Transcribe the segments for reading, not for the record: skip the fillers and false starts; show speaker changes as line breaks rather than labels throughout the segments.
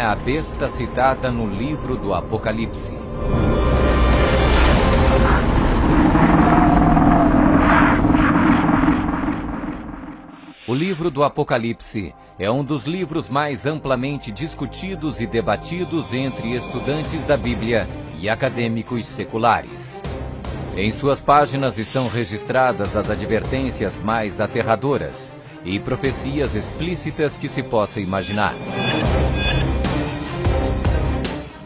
a besta citada no livro do Apocalipse. O livro do Apocalipse é um dos livros mais amplamente discutidos e debatidos entre estudantes da Bíblia e acadêmicos seculares. Em suas páginas estão registradas as advertências mais aterradoras e profecias explícitas que se possa imaginar.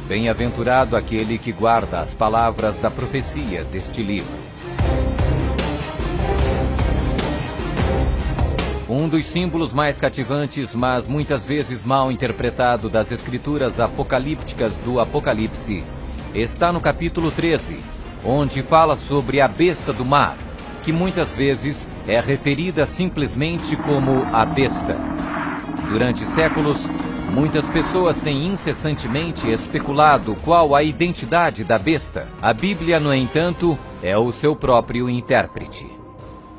Bem-aventurado aquele que guarda as palavras da profecia deste livro. Um dos símbolos mais cativantes, mas muitas vezes mal interpretado das escrituras apocalípticas do Apocalipse, está no capítulo 13, onde fala sobre a besta do mar, que muitas vezes é referida simplesmente como a besta. Durante séculos, muitas pessoas têm incessantemente especulado qual a identidade da besta. A Bíblia, no entanto, é o seu próprio intérprete.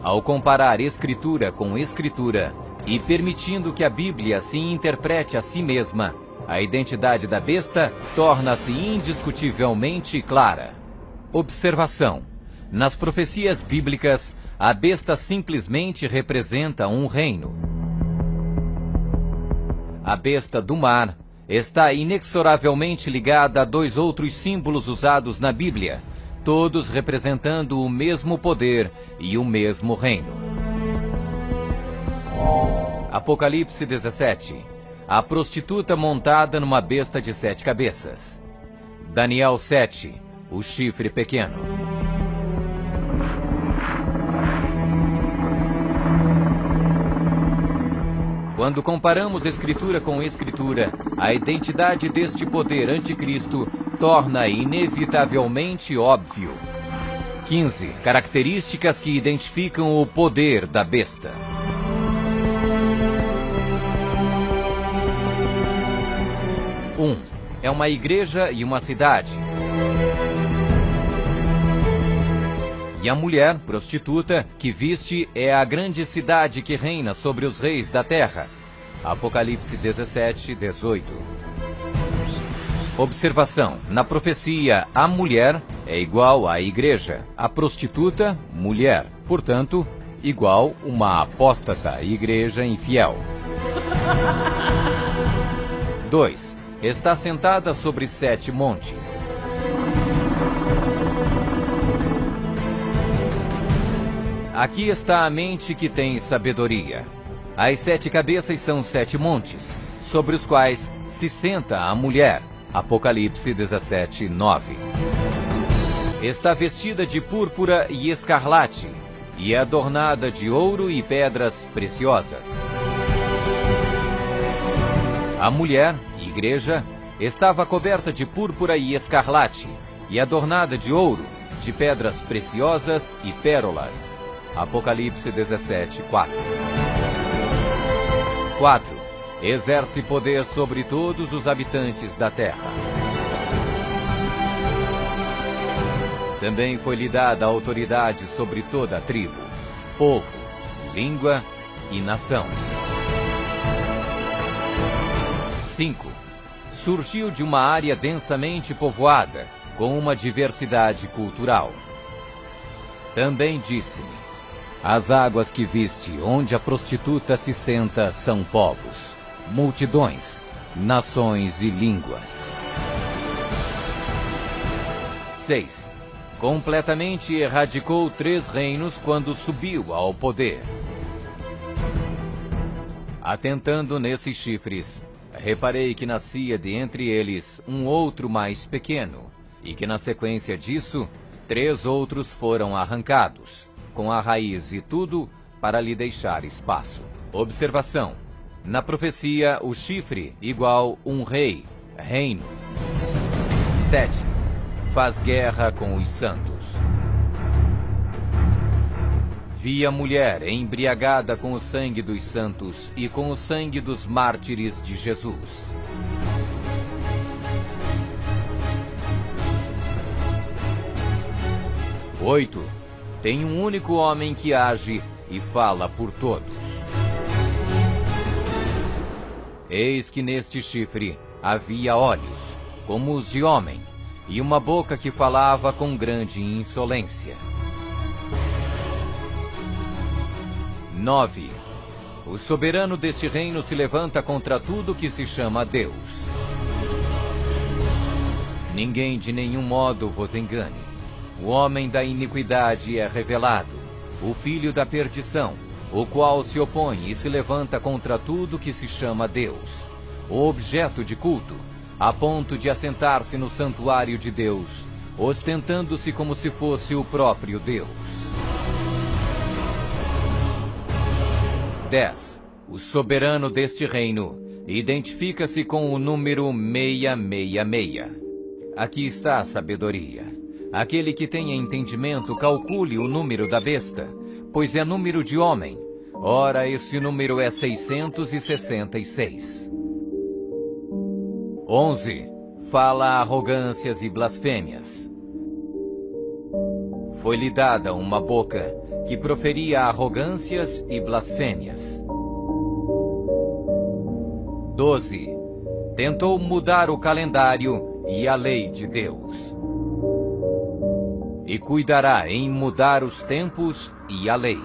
Ao comparar Escritura com Escritura e permitindo que a Bíblia se interprete a si mesma, a identidade da besta torna-se indiscutivelmente clara. Observação: nas profecias bíblicas, a besta simplesmente representa um reino. A besta do mar está inexoravelmente ligada a dois outros símbolos usados na Bíblia, todos representando o mesmo poder e o mesmo reino. Apocalipse 17. A prostituta montada numa besta de 7 cabeças. Daniel 7. O chifre pequeno. Quando comparamos Escritura com Escritura, a identidade deste poder anticristo torna inevitavelmente óbvio. 15. Características que identificam o poder da besta. 1. É uma igreja e uma cidade. E a mulher, prostituta, que viste é a grande cidade que reina sobre os reis da terra. Apocalipse 17, 18. Observação: na profecia, a mulher é igual à igreja, a prostituta, mulher. Portanto, igual uma apóstata, igreja infiel. 2. Está sentada sobre 7 montes. Aqui está a mente que tem sabedoria. As 7 cabeças são 7 montes, sobre os quais se senta a mulher. Apocalipse 17, 9. Está vestida de púrpura e escarlate, e é adornada de ouro e pedras preciosas. A mulher, igreja, estava coberta de púrpura e escarlate, e adornada de ouro, de pedras preciosas e pérolas. Apocalipse 17, 4. 4. Exerce poder sobre todos os habitantes da terra. Também foi-lhe dada autoridade sobre toda a tribo, povo, língua e nação. 5. Surgiu de uma área densamente povoada, com uma diversidade cultural. Também disse-me: as águas que viste, onde a prostituta se senta, são povos, multidões, nações e línguas. 6. Completamente erradicou 3 reinos quando subiu ao poder. Atentando nesses chifres, reparei que nascia de entre eles um outro mais pequeno, e que na sequência disso, 3 outros foram arrancados, com a raiz e tudo, para lhe deixar espaço. Observação: na profecia, o chifre igual um rei, reino. 7. Faz guerra com os santos. Vi a mulher embriagada com o sangue dos santos e com o sangue dos mártires de Jesus. 8. Tem um único homem que age e fala por todos. Eis que neste chifre havia olhos, como os de homem, e uma boca que falava com grande insolência. 9. O soberano deste reino se levanta contra tudo que se chama Deus. Ninguém de nenhum modo vos engane. O homem da iniquidade é revelado, o filho da perdição, o qual se opõe e se levanta contra tudo que se chama Deus, o objeto de culto, a ponto de assentar-se no santuário de Deus, ostentando-se como se fosse o próprio Deus. 10. O soberano deste reino identifica-se com o número 666. Aqui está a sabedoria. Aquele que tenha entendimento, calcule o número da besta, pois é número de homem. Ora, esse número é 666. 11. Fala arrogâncias e blasfêmias. Foi-lhe dada uma boca que proferia arrogâncias e blasfêmias. 12. Tentou mudar o calendário e a lei de Deus. E cuidará em mudar os tempos e a lei.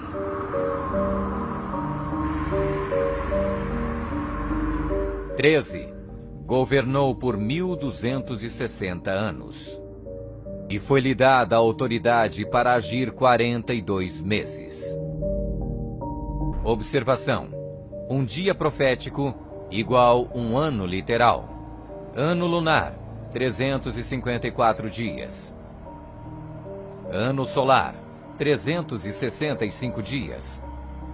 13. Governou por 1260 anos. E foi-lhe dada a autoridade para agir 42 meses. Observação. Um dia profético igual um ano literal. Ano lunar, 354 dias. Ano solar, 365 dias.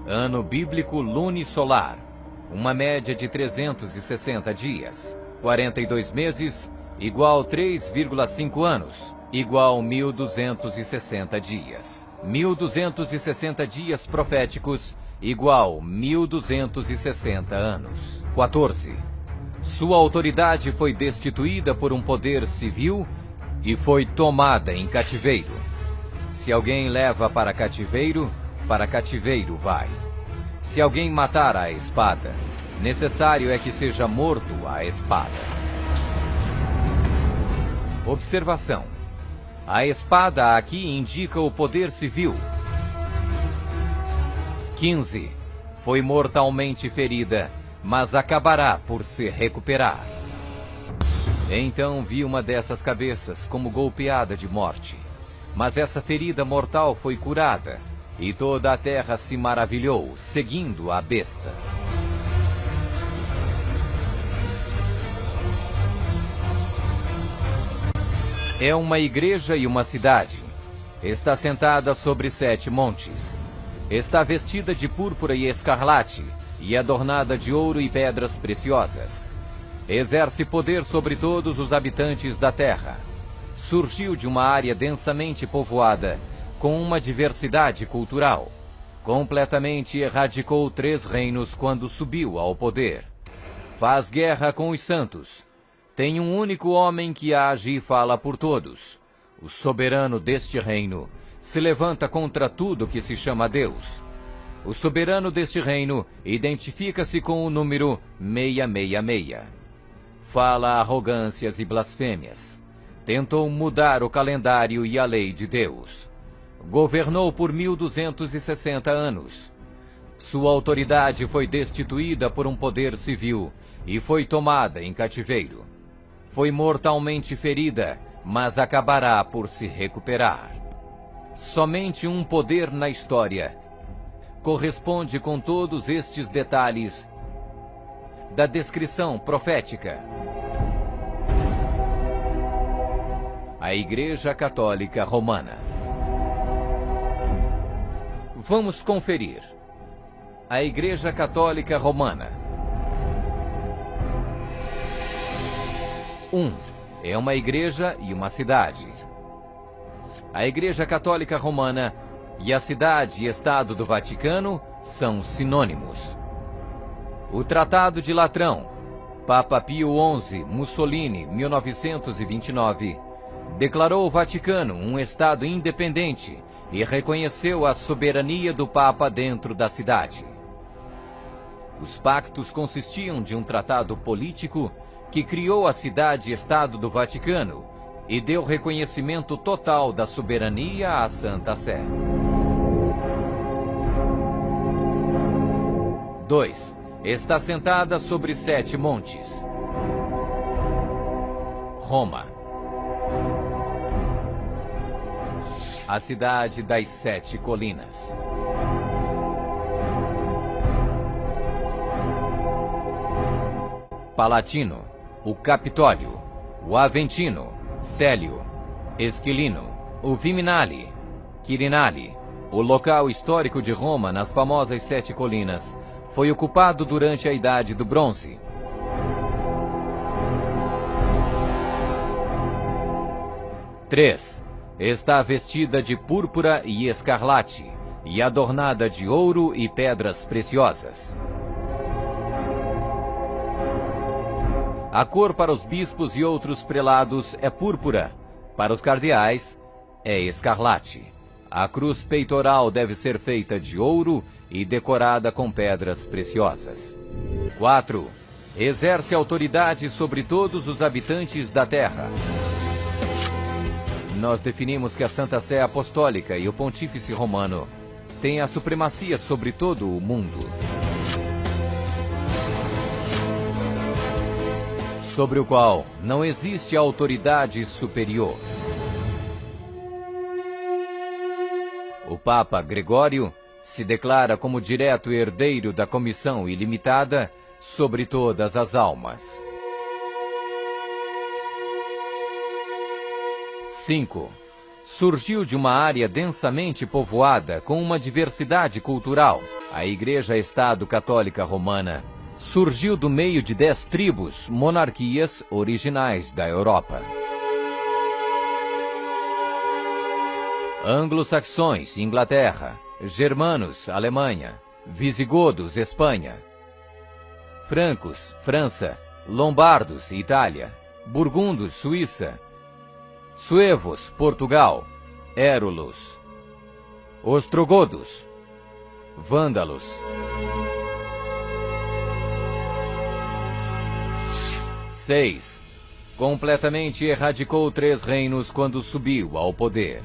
Ano bíblico lunisolar, uma média de 360 dias. 42 meses, igual 3,5 anos, igual 1260 dias. 1260 dias proféticos, igual 1260 anos. 14. Sua autoridade foi destituída por um poder civil e foi tomada em cativeiro. Se alguém leva para cativeiro vai. Se alguém matar à espada, necessário é que seja morto à espada. Observação. A espada aqui indica o poder civil. 15. Foi mortalmente ferida, mas acabará por se recuperar. Então vi uma dessas cabeças como golpeada de morte. Mas essa ferida mortal foi curada, e toda a terra se maravilhou, seguindo a besta. É uma igreja e uma cidade. Está sentada sobre 7 montes. Está vestida de púrpura e escarlate, e adornada de ouro e pedras preciosas. Exerce poder sobre todos os habitantes da terra. Surgiu de uma área densamente povoada, com uma diversidade cultural. Completamente erradicou 3 reinos quando subiu ao poder. Faz guerra com os santos. Tem um único homem que age e fala por todos. O soberano deste reino se levanta contra tudo que se chama Deus. O soberano deste reino identifica-se com o número 666. Fala arrogâncias e blasfêmias. Tentou mudar o calendário e a lei de Deus. Governou por 1260 anos. Sua autoridade foi destituída por um poder civil e foi tomada em cativeiro. Foi mortalmente ferida, mas acabará por se recuperar. Somente um poder na história corresponde com todos estes detalhes da descrição profética. A Igreja Católica Romana. Vamos conferir. A Igreja Católica Romana. 1. É uma igreja e uma cidade. A Igreja Católica Romana e a cidade e Estado do Vaticano são sinônimos. O Tratado de Latrão, Papa Pio XI, Mussolini, 1929, declarou o Vaticano um Estado independente e reconheceu a soberania do Papa dentro da cidade. Os pactos consistiam de um tratado político que criou a cidade-estado do Vaticano e deu reconhecimento total da soberania à Santa Sé. 2. Está sentada sobre 7 montes. Roma. A cidade das 7 colinas. Palatino, o Capitólio, o Aventino, Célio, Esquilino, o Viminale, Quirinale. O local histórico de Roma nas famosas 7 colinas foi ocupado durante a Idade do Bronze. Está vestida de púrpura e escarlate e adornada de ouro e pedras preciosas. A cor para os bispos e outros prelados é púrpura, para os cardeais é escarlate. A cruz peitoral deve ser feita de ouro e decorada com pedras preciosas. 4. Exerce autoridade sobre todos os habitantes da terra. Nós definimos que a Santa Sé Apostólica e o Pontífice Romano têm a supremacia sobre todo o mundo, sobre o qual não existe autoridade superior. O Papa Gregório se declara como direto herdeiro da comissão ilimitada sobre todas as almas. 5. Surgiu de uma área densamente povoada com uma diversidade cultural. A Igreja-Estado Católica Romana surgiu do meio de 10 tribos, monarquias originais da Europa. Anglo-saxões, Inglaterra. Germanos, Alemanha. Visigodos, Espanha. Francos, França. Lombardos, Itália. Burgundos, Suíça. Suevos, Portugal. Érulos. Ostrogodos. Vândalos. 6. Completamente erradicou 3 reinos quando subiu ao poder.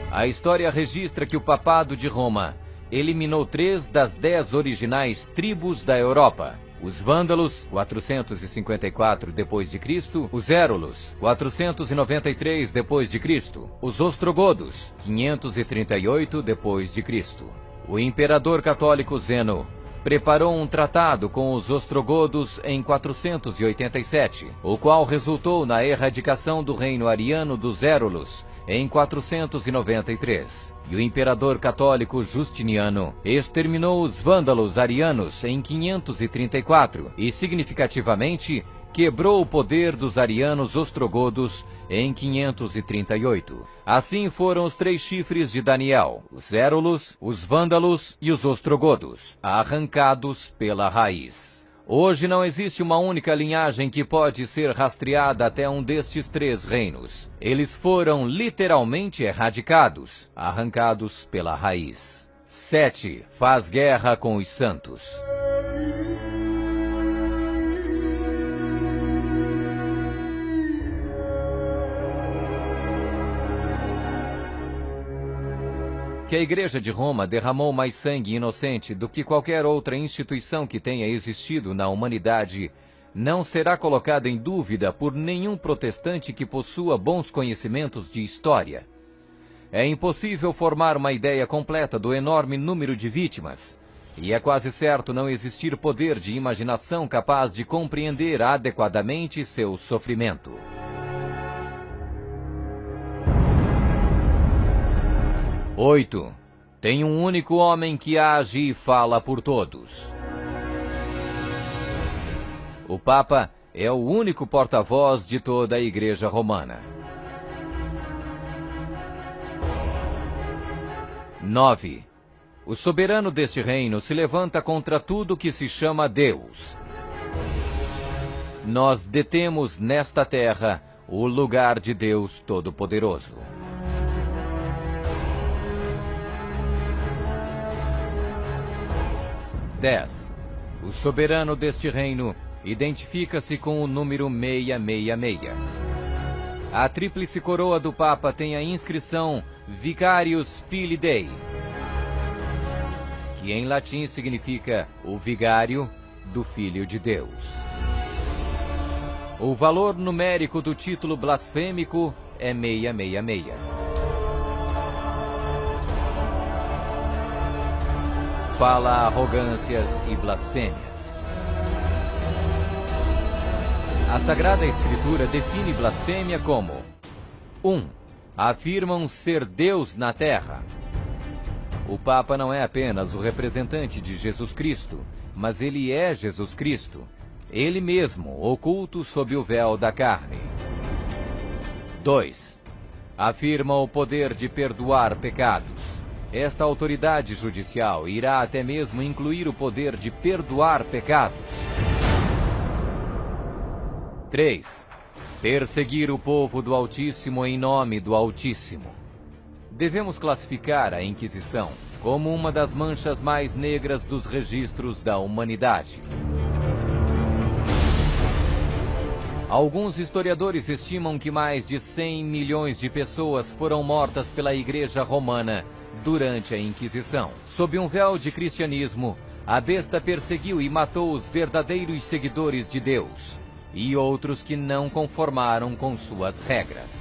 A história registra que o Papado de Roma eliminou 3 das 10 originais tribos da Europa. Os Vândalos, 454 d.C., os Érulos, 493 d.C., os Ostrogodos, 538 d.C. O imperador católico Zeno preparou um tratado com os Ostrogodos em 487, o qual resultou na erradicação do reino ariano dos Érulos em 493. E o imperador católico Justiniano exterminou os vândalos arianos em 534 e, significativamente, quebrou o poder dos arianos ostrogodos em 538. Assim foram os 3 chifres de Daniel, os Érulos, os Vândalos e os Ostrogodos, arrancados pela raiz. Hoje não existe uma única linhagem que pode ser rastreada até um destes 3 reinos. Eles foram literalmente erradicados, arrancados pela raiz. 7. Faz guerra com os santos. Que a Igreja de Roma derramou mais sangue inocente do que qualquer outra instituição que tenha existido na humanidade não será colocada em dúvida por nenhum protestante que possua bons conhecimentos de história. É impossível formar uma ideia completa do enorme número de vítimas, e é quase certo não existir poder de imaginação capaz de compreender adequadamente seu sofrimento. 8. Tem um único homem que age e fala por todos. O Papa é o único porta-voz de toda a Igreja Romana. 9. O soberano deste reino se levanta contra tudo que se chama Deus. Nós detemos nesta terra o lugar de Deus Todo-Poderoso. 10. O soberano deste reino identifica-se com o número 666. A tríplice coroa do Papa tem a inscrição Vicarius Filii Dei, que em latim significa o vigário do Filho de Deus. O valor numérico do título blasfêmico é 666. Fala arrogâncias e blasfêmias. A Sagrada Escritura define blasfêmia como 1. Afirmam ser Deus na terra. O Papa não é apenas o representante de Jesus Cristo, mas ele é Jesus Cristo, ele mesmo, oculto sob o véu da carne. 2. Afirma o poder de perdoar pecados. Esta autoridade judicial irá até mesmo incluir o poder de perdoar pecados. 3. Perseguir o povo do Altíssimo em nome do Altíssimo. Devemos classificar a Inquisição como uma das manchas mais negras dos registros da humanidade. Alguns historiadores estimam que mais de 100 milhões de pessoas foram mortas pela Igreja Romana durante a Inquisição. Sob um véu de cristianismo, a besta perseguiu e matou os verdadeiros seguidores de Deus e outros que não conformaram com suas regras.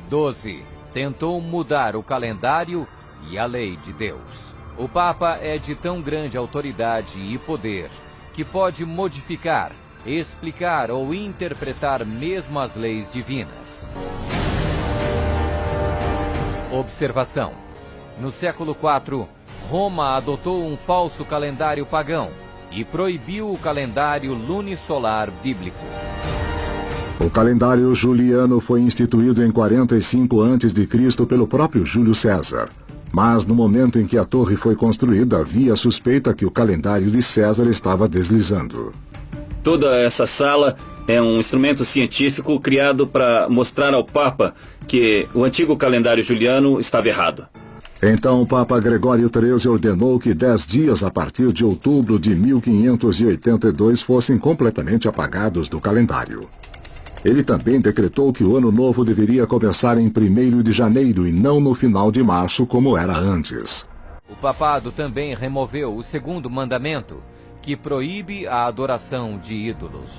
12. Tentou mudar o calendário e a lei de Deus. O Papa é de tão grande autoridade e poder que pode modificar, explicar ou interpretar mesmo as leis divinas. Observação: no século IV, Roma adotou um falso calendário pagão e proibiu o calendário lunisolar bíblico.
O calendário juliano foi instituído em 45 a.C. pelo próprio Júlio César. Mas no momento em que a torre foi construída, havia suspeita que o calendário de César estava deslizando.
Toda essa sala é um instrumento científico criado para mostrar ao Papa que o antigo calendário juliano estava errado.
Então o Papa Gregório XIII ordenou que 10 dias a partir de outubro de 1582 fossem completamente apagados do calendário. Ele também decretou que o ano novo deveria começar em 1º de janeiro e não no final de março, como era antes.
O papado também removeu o 2º mandamento, que proíbe a adoração de ídolos.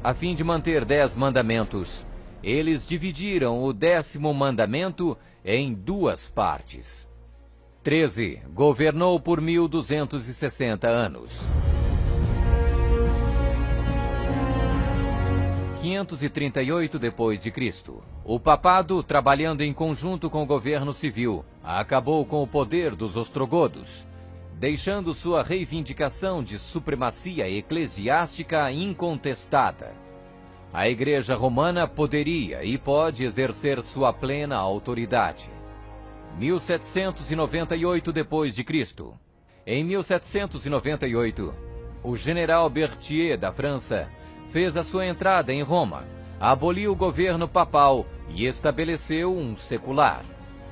A fim de manter 10 mandamentos, eles dividiram o 10º mandamento em 2 partes. 13. Governou por 1260 anos. 538 d.C. O papado, trabalhando em conjunto com o governo civil, acabou com o poder dos ostrogodos, deixando sua reivindicação de supremacia eclesiástica incontestada. A Igreja Romana poderia e pode exercer sua plena autoridade. 1798 d.C. Em 1798, o general Berthier da França fez a sua entrada em Roma, aboliu o governo papal e estabeleceu um secular.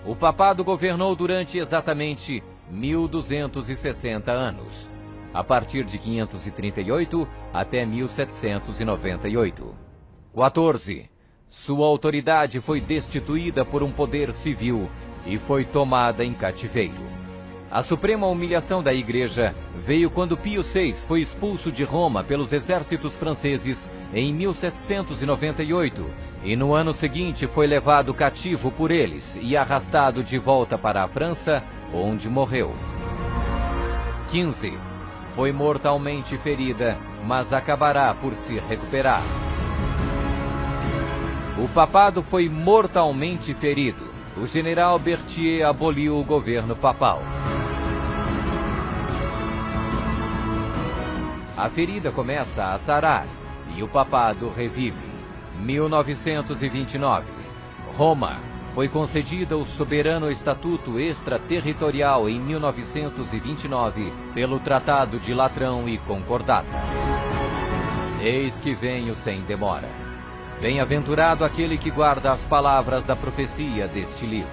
O papado governou durante exatamente 1260 anos, a partir de 538 até 1798. 14. Sua autoridade foi destituída por um poder civil e foi tomada em cativeiro. A suprema humilhação da Igreja veio quando Pio VI foi expulso de Roma pelos exércitos franceses em 1798 e no ano seguinte foi levado cativo por eles e arrastado de volta para a França, onde morreu. 15. Foi mortalmente ferida, mas acabará por se recuperar. O papado foi mortalmente ferido. O general Berthier aboliu o governo papal. A ferida começa a sarar e o papado revive. 1929. Roma foi concedida o soberano estatuto extraterritorial em 1929 pelo Tratado de Latrão e Concordata. Eis que venho sem demora. Bem-aventurado aquele que guarda as palavras da profecia deste livro.